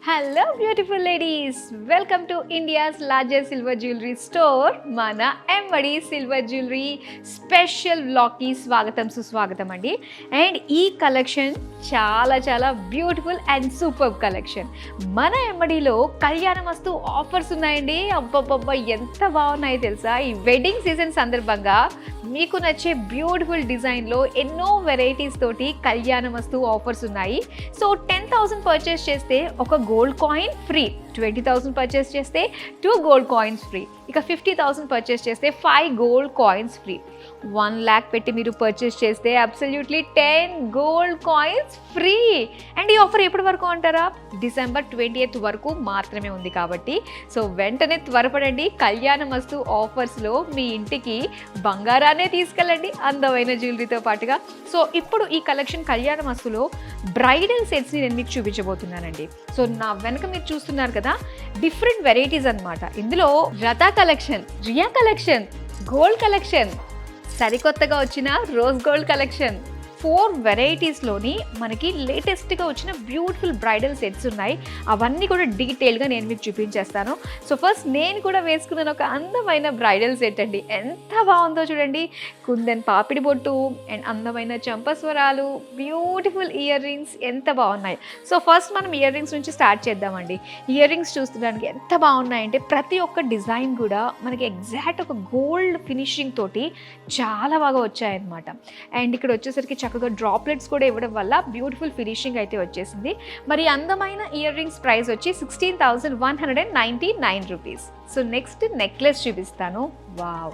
Hello beautiful ladies, welcome to India's largest silver jewellery store మన ఎంవడి silver jewellery special వ్లాగ్కి స్వాగతం సుస్వాగతం అండి. And ఈ కలెక్షన్ చాలా బ్యూటిఫుల్ అండ్ సూపర్ కలెక్షన్. మన ఎంవడిలో కళ్యాణమస్తు ఆఫర్స్ ఉన్నాయండి. అబ్బబ్బబ్బా ఎంత బాగున్నాయో తెలుసా. ఈ వెడ్డింగ్ సీజన్ సందర్భంగా మీకు నచ్చే బ్యూటిఫుల్ డిజైన్లో ఎన్నో వెరైటీస్ తోటి కళ్యాణమస్తు ఆఫర్స్ ఉన్నాయి. సో 10,000 పర్చేస్ చేస్తే ఒక గోల్డ్ కాయిన్ ఫ్రీ, 20,000 పర్చేస్ చేస్తే 2 గోల్డ్ కాయిన్స్ ఫ్రీ, ఇక 50,000 పర్చేస్ చేస్తే 5 గోల్డ్ కాయిన్స్ ఫ్రీ. 1 lakh పెట్టి మీరు పర్చేస్ చేస్తే absolutely 10 gold coins free. And ఈ ఆఫర్ ఎప్పటి వరకు అంటారా? December 20th వరకు మాత్రమే ఉంది కాబట్టి సో వెంటనే త్వరపడండి. కళ్యాణమస్తు ఆఫర్స్లో మీ ఇంటికి బంగారాన్నే తీసుకెళ్ళండి అందమైన జ్యువెలరీతో పాటుగా. సో ఇప్పుడు ఈ కలెక్షన్ కళ్యాణమస్తులో బ్రైడల్ సెట్స్ని నేను మీకు చూపించబోతున్నానండి. సో నా వెనక మీరు చూస్తున్నారు కదా, డిఫరెంట్ వెరైటీస్ అన్నమాట. ఇందులో Ratha collection, Riya collection, gold collection, సరికొత్తగా వచ్చిన రోజ్ గోల్డ్ కలెక్షన్, 4 వెరైటీస్లోని మనకి లేటెస్ట్గా వచ్చిన బ్యూటిఫుల్ బ్రైడల్ సెట్స్ ఉన్నాయి. అవన్నీ కూడా డీటెయిల్గా నేను మీకు చూపించేస్తాను. సో ఫస్ట్ నేను కూడా వేసుకున్నాను ఒక అందమైన బ్రైడల్ సెట్ అండి. ఎంత బాగుందో చూడండి. కుందన్ పాపిడి బొట్టు అండ్ అందమైన చంపస్వరాలు, బ్యూటిఫుల్ ఇయర్ రింగ్స్ ఎంత బాగున్నాయి. సో ఫస్ట్ మనం ఇయర్ రింగ్స్ నుంచి స్టార్ట్ చేద్దామండి. ఇయర్ రింగ్స్ చూస్తున్నానికి ఎంత బాగున్నాయంటే ప్రతి ఒక్క డిజైన్ కూడా మనకి ఎగ్జాక్ట్ ఒక గోల్డ్ ఫినిషింగ్ తోటి చాలా బాగా వచ్చాయన్నమాట. అండ్ ఇక్కడ వచ్చేసరికి చక్కగా డ్రాప్లెట్స్ కూడా ఇవ్వడం వల్ల బ్యూటిఫుల్ ఫినిషింగ్ అయితే వచ్చేసింది. మరి అందమైన ఇయర్ రింగ్స్ ప్రైస్ వచ్చి 16,199 రూపీస్. సో నెక్స్ట్ నెక్లెస్ చూపిస్తాను. వావ్,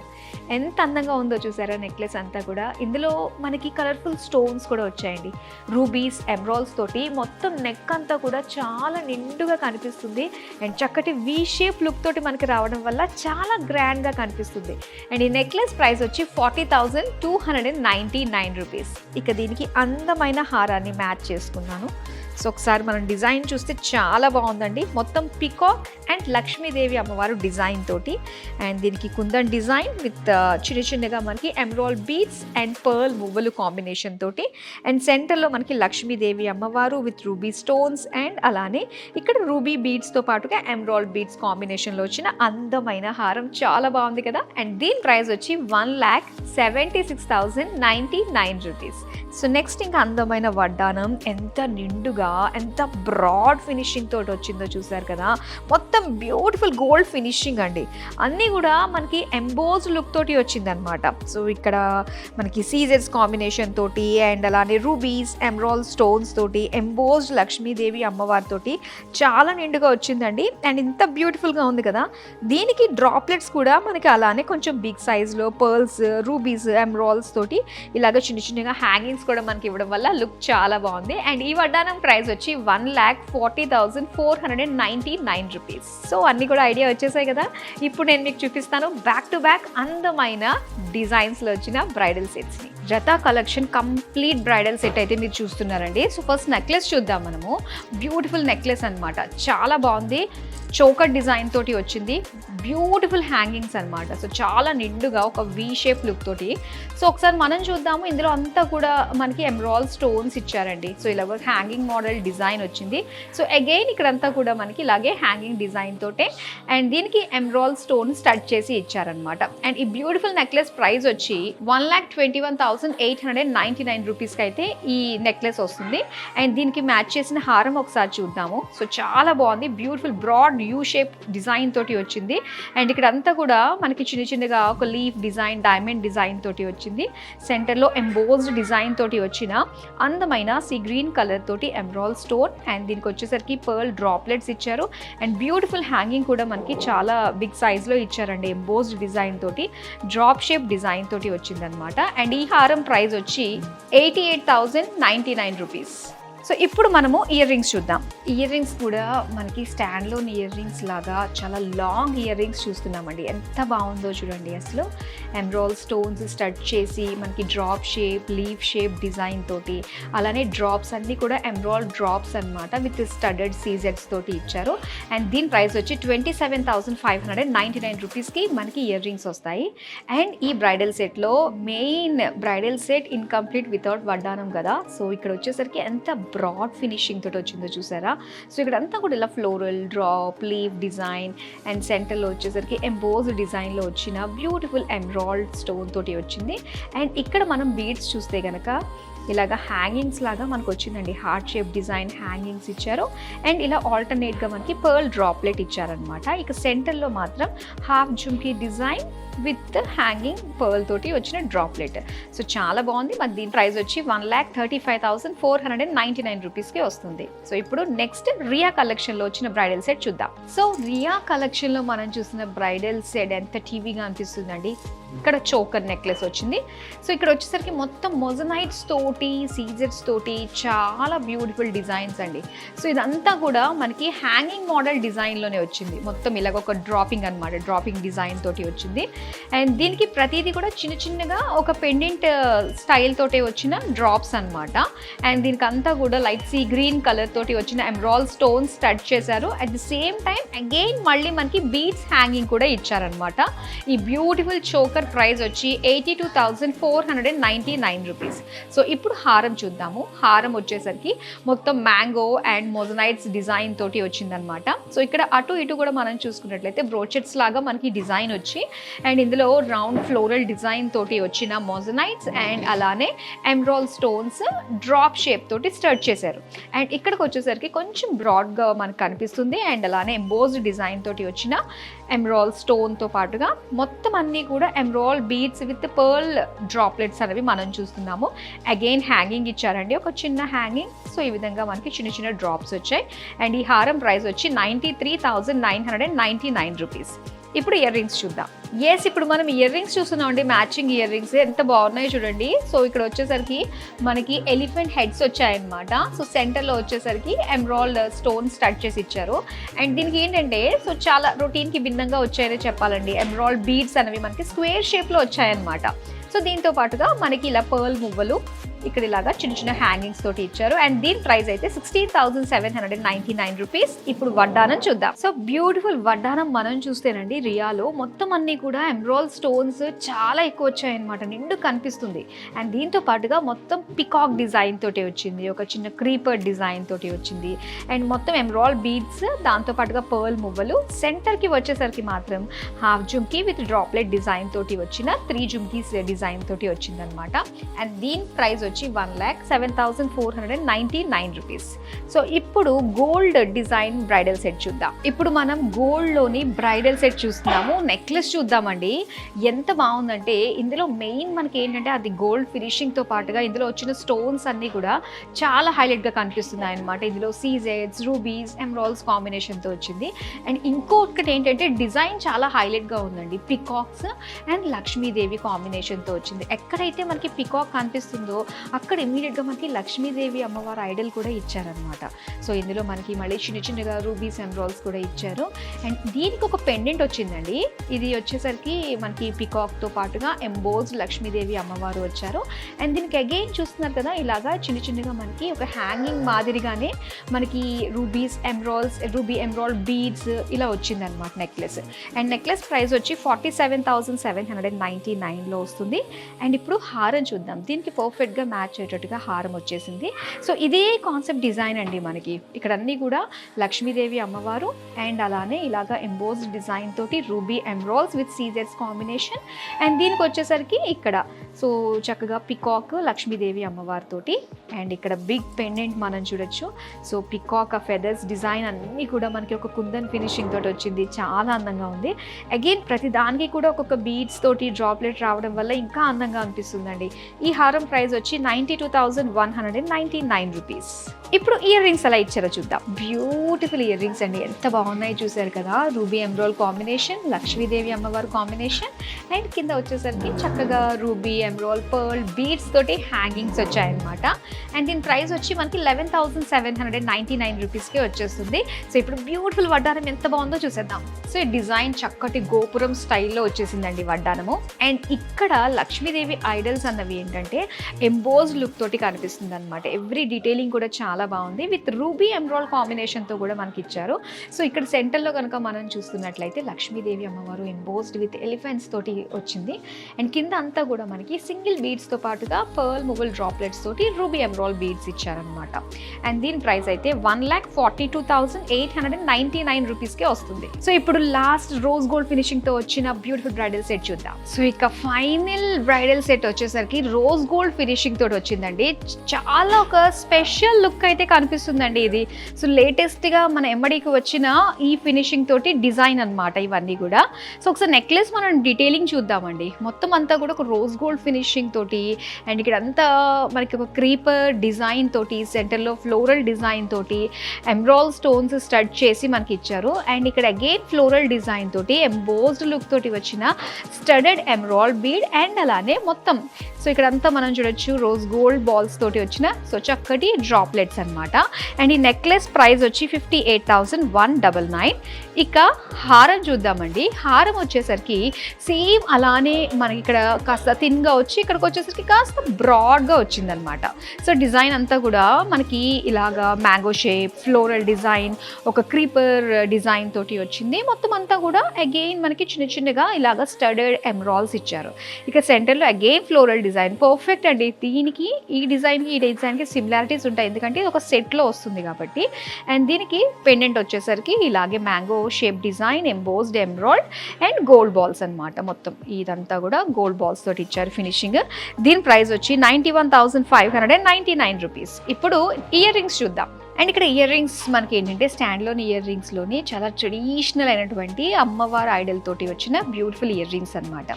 ఎంత అందంగా ఉందో చూసారా నెక్లెస్ అంతా కూడా. ఇందులో మనకి కలర్ఫుల్ స్టోన్స్ కూడా వచ్చాయండి. రూబీస్, ఎమరాల్డ్స్ తోటి మొత్తం నెక్ అంతా కూడా చాలా నిండుగా కనిపిస్తుంది. అండ్ చక్కటి వీ షేప్ లుక్ తోటి మనకి రావడం వల్ల చాలా గ్రాండ్గా కనిపిస్తుంది. అండ్ ఈ నెక్లెస్ ప్రైస్ వచ్చి 40,299 రూపీస్. ఇక దీనికి అందమైన హారాన్ని మ్యాచ్ చేసుకున్నాను. సో ఒకసారి మనం డిజైన్ చూస్తే చాలా బాగుందండి. మొత్తం పికాక్ అండ్ లక్ష్మీదేవి అమ్మవారు డిజైన్ తోటి. అండ్ దీనికి కుందన్ డిజైన్ విత్ చిన్నగా మనకి ఎమరాల్డ్ బీడ్స్ అండ్ పర్ల్ మువ్వలు కాంబినేషన్ తోటి. అండ్ సెంటర్లో మనకి లక్ష్మీదేవి అమ్మవారు విత్ రూబీ స్టోన్స్ అండ్ అలానే ఇక్కడ రూబీ బీడ్స్తో పాటుగా ఎమరాల్డ్ బీడ్స్ కాంబినేషన్లో వచ్చిన అందమైన హారం చాలా బాగుంది కదా. అండ్ దీని ప్రైస్ వచ్చి 1,76,099 రూపీస్. సో నెక్స్ట్ ఇంకా అందమైన వడ్డానం ఎంత నిండుగా ఎంత బ్రాడ్ ఫినిషింగ్ తోటి వచ్చిందో చూసారు కదా. మొత్తం బ్యూటిఫుల్ గోల్డ్ ఫినిషింగ్ అండి. అన్నీ కూడా మనకి ఎంబోజ్డ్ లుక్ తోటి వచ్చిందనమాట. సో ఇక్కడ మనకి సీజెడ్స్ కాంబినేషన్ తోటి అండ్ అలానే రూబీస్, ఎమరాల్డ్ స్టోన్స్ తోటి, ఎంబోజ్డ్ లక్ష్మీదేవి అమ్మవారి తోటి చాలా నిండుగా వచ్చిందండి. అండ్ ఇంత బ్యూటిఫుల్గా ఉంది కదా. దీనికి డ్రాప్లెట్స్ కూడా మనకి అలానే కొంచెం బిగ్ సైజ్లో పర్ల్స్, రూబీస్, ఎమరాల్డ్స్ తోటి ఇలాగ చిన్నగా హ్యాంగింగ్స్ కూడా మనకి ఇవ్వడం వల్ల లుక్ చాలా బాగుంది. అండ్ ఈ వడ్డానం ప్రైస్ వచ్చి 1,40,499 రూపీస్. సో అన్నీ కూడా ఐడియా వచ్చేసాయి కదా. ఇప్పుడు నేను మీకు చూపిస్తాను బ్యాక్ టు బ్యాక్ అందమైన డిజైన్స్లో వచ్చిన బ్రైడల్ సెట్స్ని. Ratha collection complete bridal set అయితే మీరు చూస్తున్నారండి. సో ఫస్ట్ నెక్లెస్ చూద్దాం మనము. బ్యూటిఫుల్ నెక్లెస్ అనమాట, చాలా బాగుంది. చోకర్ డిజైన్ తోటి వచ్చింది. బ్యూటిఫుల్ హ్యాంగింగ్స్ అనమాట. సో చాలా నిండుగా ఒక వీ షేప్ లుక్ తోటి. సో ఒకసారి మనం చూద్దాము. ఇందులో అంతా కూడా మనకి ఎమరాల్డ్ స్టోన్స్ ఇచ్చారండి. సో ఇలా హ్యాంగింగ్ మోడల్ డిజైన్ వచ్చింది. సో అగైన్ ఇక్కడంతా కూడా మనకి ఇలాగే హ్యాంగింగ్ డిజైన్ తోటే అండ్ దీనికి ఎమరాల్డ్ స్టోన్ స్టడ్ చేసి ఇచ్చారనమాట. అండ్ ఈ బ్యూటిఫుల్ నెక్లెస్ ప్రైస్ వచ్చి 1,21,899 రూపీస్కి అయితే ఈ నెక్లెస్ వస్తుంది. అండ్ దీనికి మ్యాచ్ చేసిన హారం ఒకసారి చూద్దాము. సో చాలా బాగుంది. Beautiful broad U shape design తోటి వచ్చింది. అండ్ ఇక్కడ అంతా కూడా మనకి చిన్నగా ఒక లీఫ్ డిజైన్, డైమండ్ డిజైన్ తోటి వచ్చింది. సెంటర్లో ఎంబోజ్డ్ డిజైన్ తోటి వచ్చిన అందమైన సీ గ్రీన్ కలర్ తోటి ఎమరాల్డ్ స్టోన్ అండ్ దీనికి వచ్చేసరికి పర్ల్ డ్రాప్లెట్స్ ఇచ్చారు. అండ్ బ్యూటిఫుల్ హ్యాంగింగ్ కూడా మనకి చాలా బిగ్ సైజ్లో ఇచ్చారండి. ఎంబోజ్డ్ డిజైన్ తోటి డ్రాప్ షేప్ డిజైన్ తోటి వచ్చిందనమాట. అండ్ ఈ హారం ప్రైస్ వచ్చి 88,099 రూపీస్. సో ఇప్పుడు మనము ఇయర్ రింగ్స్ చూద్దాం. ఇయర్ రింగ్స్ కూడా మనకి స్టాండ్లోని ఇయర్ రింగ్స్ లాగా చాలా లాంగ్ ఇయర్ రింగ్స్ చూస్తున్నామండి. ఎంత బాగుందో చూడండి. అసలు ఎమరాల్డ్ స్టోన్స్ స్టడ్ చేసి మనకి drop shape, leaf shape design తోటి అలానే డ్రాప్స్ అన్నీ కూడా ఎమరాల్డ్ డ్రాప్స్ అనమాట విత్ స్టడెడ్ సీజెడ్స్ తోటి ఇచ్చారు. అండ్ దీని ప్రైస్ వచ్చి 27,599 రూపీస్కి మనకి ఇయర్ రింగ్స్ వస్తాయి. అండ్ ఈ బ్రైడల్ సెట్లో main bridal set incomplete without వడ్డానం కదా. సో ఇక్కడ వచ్చేసరికి ఎంత బ్రాడ్ ఫినిషింగ్ తోటి వచ్చిందో చూసారా. సో ఇక్కడంతా కూడా ఇలా floral drop leave design and సెంటర్లో వచ్చేసరికి ఎంబోజ్ డిజైన్లో వచ్చిన బ్యూటిఫుల్ ఎమరాల్డ్ స్టోన్ తోటి వచ్చింది. అండ్ ఇక్కడ మనం బీడ్స్ చూస్తే కనుక ఇలాగ హ్యాంగింగ్స్ లాగా మనకు వచ్చిందండి. హార్ట్ షేప్ డిజైన్ హ్యాంగింగ్స్ ఇచ్చారు అండ్ ఇలా ఆల్టర్నేట్గా మనకి పర్ల్ డ్రాప్లెట్ ఇచ్చారనమాట. ఇక సెంటర్లో మాత్రం half jhumki design with hanging pearl తోటి వచ్చిన డ్రాప్లెట్. సో చాలా బాగుంది. మరి దీని ప్రైస్ వచ్చి 1,35,499 రూపీస్కి వస్తుంది. సో ఇప్పుడు నెక్స్ట్ రియా కలెక్షన్లో వచ్చిన బ్రైడల్ సెట్ చూద్దాం. సో రియా కలెక్షన్లో మనం చూసిన బ్రైడల్ సెట్ ఎంత టీవీగా అనిపిస్తుందండి. ఇక్కడ చోకర్ నెక్లెస్ వచ్చింది. సో ఇక్కడ వచ్చేసరికి మొత్తం మొజనైట్స్ తోటి సీజర్స్ తోటి చాలా బ్యూటిఫుల్ డిజైన్స్ అండి. సో ఇదంతా కూడా మనకి హ్యాంగింగ్ మోడల్ డిజైన్లోనే వచ్చింది. మొత్తం ఇలాగ ఒక డ్రాపింగ్ అనమాట, డ్రాపింగ్ డిజైన్ తోటి వచ్చింది. అండ్ దీనికి ప్రతిదీ కూడా చిన్న చిన్నగా ఒక పెండెంట్ స్టైల్ తోటి వచ్చిన డ్రాప్స్ అనమాట. అండ్ దీనికి అంతా కూడా లైట్ సీ గ్రీన్ కలర్ తోటి వచ్చిన ఎమరాల్డ్ స్టోన్స్ స్టడ్ చేశారు. At the same time again మళ్ళీ మనకి బీడ్స్ హ్యాంగింగ్ కూడా ఇచ్చారనమాట. ఈ బ్యూటిఫుల్ చోకర్ ప్రైస్ వచ్చి 82,499 రూపీస్. సో ఇప్పుడు హారం చూద్దాము. హారం వచ్చేసరికి మొత్తం మ్యాంగో అండ్ మొజనైట్స్ డిజైన్ తోటి వచ్చిందనమాట. సో ఇక్కడ అటు ఇటు కూడా మనం చూసుకున్నట్లయితే బ్రోచెట్స్ లాగా మనకి డిజైన్ వచ్చి అండ్ ఇందులో రౌండ్ ఫ్లోరల్ డిజైన్ తోటి వచ్చిన మొజనైట్స్ అండ్ అలానే ఎమరాల్డ్ స్టోన్స్ డ్రాప్ షేప్ తోటి స్టర్ట్ చేశారు. అండ్ ఇక్కడికి వచ్చేసరికి కొంచెం బ్రాడ్గా మనకు కనిపిస్తుంది. అండ్ అలానే ఎంబోజ్డ్ డిజైన్ తోటి వచ్చిన ఎమరాల్డ్ స్టోన్తో పాటుగా మొత్తం అన్నీ కూడా emerald beads with pearl droplets అనేవి మనం చూస్తున్నాము. అగైన్ హ్యాంగింగ్ ఇచ్చారండి, ఒక చిన్న హ్యాంగింగ్. సో ఈ విధంగా మనకి చిన్న చిన్న డ్రాప్స్ వచ్చాయి. అండ్ ఈ హారం ప్రైస్ వచ్చి 93,999 రూపీస్. ఇప్పుడు ఇయర్ రింగ్స్ చూద్దాం. ఇప్పుడు మనం ఇయర్ రింగ్స్ చూస్తున్నాం అండి. మ్యాచింగ్ ఇయర్ రింగ్స్ ఎంత బాగున్నాయి చూడండి. సో ఇక్కడ వచ్చేసరికి మనకి ఎలిఫెంట్ హెడ్స్ వచ్చాయన్నమాట. సో సెంటర్లో వచ్చేసరికి ఎమరాల్డ్ స్టోన్ స్టడ్ చేసి ఇచ్చారు. అండ్ దీనికి ఏంటంటే సో చాలా రొటీన్కి భిన్నంగా వచ్చాయని చెప్పాలండి. ఎమరాల్డ్ బీడ్స్ అనేవి మనకి స్క్వేర్ షేప్లో వచ్చాయన్నమాట. సో దీంతో పాటుగా మనకి ఇలా పర్ల్ మువ్వలు ఇక్కడ ఇలాగా చిన్న చిన్న హ్యాంగింగ్స్ తోటి ఇచ్చారు. అండ్ దీని ప్రైస్ అయితే 16,799 రూపీస్. ఇప్పుడు వడ్డానం చూద్దాం. సో బ్యూటిఫుల్ వడ్డానం మనం చూస్తేనండి రియాలో మొత్తం అన్ని కూడా ఎమరాల్డ్ స్టోన్స్ చాలా ఎక్కువ వచ్చాయన్నమాట, నిండు కనిపిస్తుంది. అండ్ దీంతో పాటుగా మొత్తం పికాక్ డిజైన్ తోటి వచ్చింది, ఒక చిన్న క్రీపర్ డిజైన్ తోటి వచ్చింది. అండ్ మొత్తం ఎమరాల్డ్ బీడ్స్, దాంతో పాటుగా పర్ల్ మువ్వలు. సెంటర్కి వచ్చేసరికి మాత్రం half jhumki with droplet design తోటి వచ్చిన 3 జుమ్కీస్ డిజైన్ తోటి వచ్చిందనమాట. అండ్ దీని ప్రైస్ వచ్చి 1,07,499 రూపీస్. సో ఇప్పుడు గోల్డ్ డిజైన్ బ్రైడల్ సెట్ చూద్దాం. ఇప్పుడు మనం గోల్డ్లోని బ్రైడల్ సెట్ చూస్తున్నాము. నెక్లెస్ చూద్దామండి. ఎంత బాగుందంటే ఇందులో మెయిన్ మనకి ఏంటంటే అది గోల్డ్ ఫినిషింగ్తో పాటుగా ఇందులో వచ్చిన స్టోన్స్ అన్నీ కూడా చాలా హైలైట్గా కనిపిస్తున్నాయి అనమాట. ఇందులో సీజెడ్స్, రూబీస్, ఎమరాల్డ్స్ కాంబినేషన్తో వచ్చింది. అండ్ ఇంకొకటి ఏంటంటే డిజైన్ చాలా హైలైట్గా ఉందండి. పికాక్స్ అండ్ లక్ష్మీదేవి కాంబినేషన్తో వచ్చింది. ఎక్కడైతే మనకి పికాక్ కనిపిస్తుందో అక్కడ ఇమీడియట్గా మనకి లక్ష్మీదేవి అమ్మవారి ఐడల్ కూడా ఇచ్చారనమాట. సో ఇందులో మనకి మళ్ళీ చిన్న చిన్నగా రూబీస్ ఎమరాల్డ్స్ కూడా ఇచ్చారు. అండ్ దీనికి ఒక పెండెంట్ వచ్చిందండి. ఇది వచ్చేసరికి మనకి పికాక్తో పాటుగా ఎంబోజ్ లక్ష్మీదేవి అమ్మవారు వచ్చారు. అండ్ దీనికి అగైన్ చూస్తున్నారు కదా ఇలాగా చిన్న చిన్నగా మనకి ఒక హ్యాంగింగ్ మాదిరిగానే మనకి rubies emeralds, ruby emerald beads ఇలా వచ్చిందనమాట నెక్లెస్. అండ్ నెక్లెస్ ప్రైస్ వచ్చి 47,799లో వస్తుంది. అండ్ ఇప్పుడు హారం చూద్దాం. దీనికి పర్ఫెక్ట్గా మ్యాచ్ అయ్యేటట్టుగా హారం వచ్చేసింది. సో ఇదే కాన్సెప్ట్ డిజైన్ అండి మనకి. ఇక్కడ అన్నీ కూడా లక్ష్మీదేవి అమ్మవారు అండ్ అలానే ఇలాగా ఎంబోజ్డ్ డిజైన్ తోటి రూబీ ఎమరాల్డ్స్ విత్ సీజెడ్స్ కాంబినేషన్. అండ్ దీనికి వచ్చేసరికి ఇక్కడ సో చక్కగా పికాక్ లక్ష్మీదేవి అమ్మవారితోటి. అండ్ ఇక్కడ బిగ్ పెండెంట్ మనం చూడొచ్చు. సో పికాక్ ఆ ఫెదర్స్ డిజైన్ అన్నీ కూడా మనకి ఒక కుందన్ ఫినిషింగ్ తోటి వచ్చింది, చాలా అందంగా ఉంది. అగైన్ ప్రతి దానికి కూడా ఒక్కొక్క బీడ్స్ తోటి డ్రాప్లెట్ రావడం వల్ల ఇంకా అందంగా అనిపిస్తుందండి. ఈ హారం ప్రైస్ వచ్చి 92,199 రూపీస్. ఇప్పుడు ఇయర్ రింగ్స్ ఎలా ఇచ్చారో చూద్దాం. బ్యూటిఫుల్ ఇయర్ రింగ్స్ అండి, ఎంత బాగున్నాయి చూసారు కదా. రూబీ ఎమరాల్డ్ కాంబినేషన్, లక్ష్మీదేవి అమ్మవారు కాంబినేషన్. అండ్ కింద వచ్చేసరికి చక్కగా రూబీ ఎమరాల్డ్ పర్ల్ బీడ్స్ తోటి హ్యాంగింగ్స్ వచ్చాయన్నమాట. అండ్ దీని ప్రైస్ వచ్చి మనకి 11,799 రూపీస్కి వచ్చేస్తుంది. సో ఇప్పుడు బ్యూటిఫుల్ వడ్డానం ఎంత బాగుందో చూసేద్దాం. సో ఈ డిజైన్ చక్కటి గోపురం స్టైల్లో వచ్చేసిందండి వడ్డానము. అండ్ ఇక్కడ లక్ష్మీదేవి ఐడల్స్ అన్నవి ఏంటంటే ఎంబోజ్ లుక్ తోటి కనిపిస్తుంది అనమాట. ఎవ్రీ డీటెయిలింగ్ కూడా చాలా బాగుంది. విత్ రూబీ ఎమరాల్డ్ కాంబినేషన్తో కూడా మనకి ఇచ్చారు. సో ఇక్కడ సెంటర్లో కనుక మనం చూస్తున్నట్లయితే లక్ష్మీదేవి అమ్మవారు ఎంబోజ్డ్ విత్ ఎలిఫెంట్స్ తోటి వచ్చింది. అండ్ కింద అంతా కూడా మనకి సింగిల్ బీడ్స్తో పాటుగా పర్ల్ ముగుల్ డ్రాప్లెట్స్ తోటి రూబీ ఎమరాల్డ్ బీడ్స్ ఇచ్చారనమాట. అండ్ దీని ప్రైస్ అయితే 1,42,899 రూపీస్కే వస్తుంది. సో ఇప్పుడు లాస్ట్ రోజ్ గోల్డ్ ఫినిషింగ్తో వచ్చిన బ్యూటిఫుల్ బ్రైడల్ సెట్ చూద్దాం. సో ఇక ఫైనల్ బ్రైడల్ సెట్ వచ్చేసరికి రోజ్ గోల్డ్ ఫినిషింగ్ తోటి వచ్చిందండి. చాలా ఒక స్పెషల్ లుక్ అయితే కనిపిస్తుందండి ఇది. సో లేటెస్ట్గా మన ఎంబడికి వచ్చిన ఈ ఫినిషింగ్ తోటి డిజైన్ అనమాట ఇవన్నీ కూడా. సో ఒకసారి నెక్లెస్ మనం డీటెయిలింగ్ చూద్దామండి. మొత్తం అంతా కూడా ఒక రోజ్ గోల్డ్ ఫినిషింగ్ తోటి అండ్ ఇక్కడ అంతా మనకి ఒక క్రీపర్ డిజైన్ తోటి సెంటర్లో ఫ్లోరల్ డిజైన్ తోటి ఎమరాల్డ్ స్టోన్స్ స్టడ్ చేసి మనకి ఇచ్చారు. అండ్ ఇక్కడ అగైన్ ఫ్లోరల్ డిజైన్ తోటి ఎంబోజ్డ్ లుక్ తోటి వచ్చిన స్టడెడ్ ఎమరాల్డ్ బీడ్ అండ్ అలానే మొత్తం సో ఇక్కడంతా మనం చూడొచ్చు రోజ్ గోల్డ్ బాల్స్ తోటి వచ్చిన సో చక్కటి డ్రాప్లెట్స్ అనమాట. అండ్ ఈ నెక్లెస్ ప్రైస్ వచ్చి 58,199. ఇక హారం చూద్దామండి. హారం వచ్చేసరికి సేమ్ అలానే మనకి ఇక్కడ కాస్త థిన్గా వచ్చి ఇక్కడికి వచ్చేసరికి కాస్త బ్రాడ్గా వచ్చిందనమాట. సో డిజైన్ అంతా కూడా మనకి ఇలాగా మ్యాంగో షేప్ ఫ్లోరల్ డిజైన్ ఒక క్రీపర్ డిజైన్ తోటి వచ్చింది. మొత్తం అంతా కూడా అగైన్ మనకి చిన్న చిన్నగా ఇలాగ స్టడెడ్ ఎమరాల్డ్స్ ఇచ్చారు. ఇక సెంటర్లో అగైన్ ఫ్లోరల్ డిజైన్ పర్ఫెక్ట్ అండి. దీనికి ఈ డిజైన్కి సిమిలారిటీస్ ఉంటాయి ఎందుకంటే ఇది ఒక సెట్లో వస్తుంది కాబట్టి. అండ్ దీనికి పెండెంట్ వచ్చేసరికి ఇలాగే mango shape design embossed emerald and gold balls అనమాట. మొత్తం ఇదంతా కూడా గోల్డ్ బాల్స్ తోటి ఇచ్చారు ఫినిషింగ్. దీని ప్రైస్ వచ్చి 91,599 రూపీస్. ఇప్పుడు ఇయర్ రింగ్స్ చూద్దాం. అండ్ ఇక్కడ ఇయర్ రింగ్స్ మనకి ఏంటంటే స్టాండ్లోని ఇయర్ రింగ్స్లోని చాలా ట్రెడిషనల్ అయినటువంటి అమ్మవారి ఐడల్ తోటి వచ్చిన బ్యూటిఫుల్ ఇయర్ రింగ్స్ అనమాట.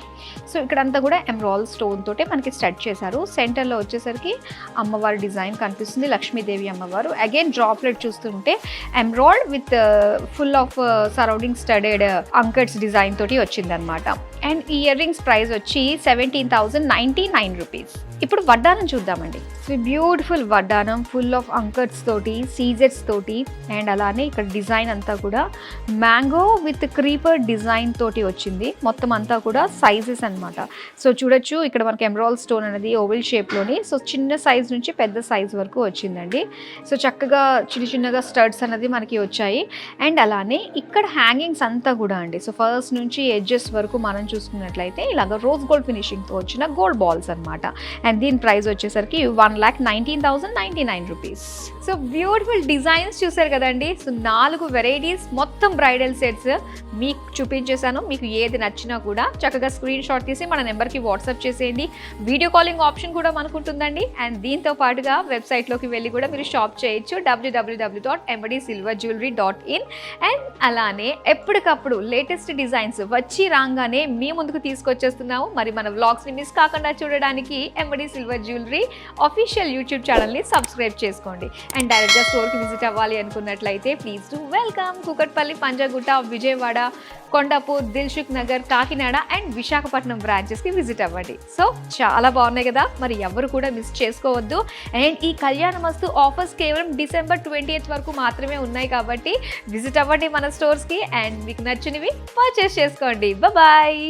సో ఇక్కడంతా కూడా ఎమరాల్డ్ స్టోన్ తోటే మనకి స్టడ్ చేశారు. సెంటర్లో వచ్చేసరికి అమ్మవారి డిజైన్ కనిపిస్తుంది లక్ష్మీదేవి అమ్మవారు. అగైన్ డ్రాప్లెట్ చూస్తుంటే emerald with full of surrounding studded అంకట్స్ design తోటి వచ్చిందనమాట. అండ్ ఈ ఇయర్ రింగ్స్ ప్రైస్ వచ్చి 17,099 రూపీస్. ఇప్పుడు వడ్డానం చూద్దామండి. సో బ్యూటిఫుల్ వడ్డానం ఫుల్ ఆఫ్ అంకర్స్ తోటి సీజెట్స్ తోటి అండ్ అలానే ఇక్కడ డిజైన్ అంతా కూడా మ్యాంగో విత్ క్రీపర్ డిజైన్ తోటి వచ్చింది. మొత్తం అంతా కూడా సైజెస్ అనమాట. సో చూడొచ్చు ఇక్కడ మనకి ఎమరాల్డ్ స్టోన్ అనేది ఓవెల్ షేప్లోని సో చిన్న సైజ్ నుంచి పెద్ద సైజ్ వరకు వచ్చిందండి. సో చక్కగా చిన్నగా స్టడ్స్ అనేది మనకి వచ్చాయి. అండ్ అలానే ఇక్కడ హ్యాంగింగ్స్ అంతా కూడా అండి సో ఫస్ట్ నుంచి ఎడ్జెస్ వరకు మనం చూసుకున్నట్లయితే ఇలాగ రోజ్ గోల్డ్ ఫినిషింగ్తో వచ్చిన గోల్డ్ బాల్స్ అనమాట. అండ్ దీని ప్రైస్ వచ్చేసరికి 1,19,099 రూపీస్. సో బ్యూటిఫుల్ డిజైన్స్ చూసారు కదండి. సో 4 వెరైటీస్ మొత్తం బ్రైడల్ సెట్స్ మీకు చూపించేశాను. మీకు ఏది నచ్చినా కూడా చక్కగా స్క్రీన్ షాట్ తీసి మన నెంబర్కి వాట్సాప్ చేసేయండి. వీడియో కాలింగ్ ఆప్షన్ కూడా మనకు ఉంటుందండి. అండ్ దీంతో పాటుగా వెబ్సైట్లోకి వెళ్ళి కూడా మీరు షాప్ చేయొచ్చు www.mbdsilverjewelry.in. అండ్ అలానే ఎప్పటికప్పుడు లేటెస్ట్ డిజైన్స్ వచ్చి రాగానే మీ ముందుకు తీసుకొచ్చేస్తున్నాము. మరి మన వ్లాగ్స్ని మిస్ కాకుండా చూడడానికి Embadi silver jewellery official YouTube ఛానల్ని సబ్స్క్రైబ్ చేసుకోండి. అండ్ డైరెక్ట్గా స్టోర్కి విజిట్ అవ్వాలి అనుకున్నట్లయితే please to welcome Kukatpally, Panjagutta, Vijayawada, Kondapur, Dilsukh Nagar, Kakinada and Visakhapatnam బ్రాంచెస్కి విజిట్ అవ్వండి. సో చాలా బాగున్నాయి కదా, మరి ఎవరు కూడా మిస్ చేసుకోవద్దు. అండ్ ఈ కళ్యాణమస్తు ఆఫర్స్ కేవలం December 20th వరకు మాత్రమే ఉన్నాయి కాబట్టి విజిట్ అవ్వండి మన స్టోర్స్కి అండ్ మీకు నచ్చినవి పర్చేస్ చేసుకోండి. బాయ్.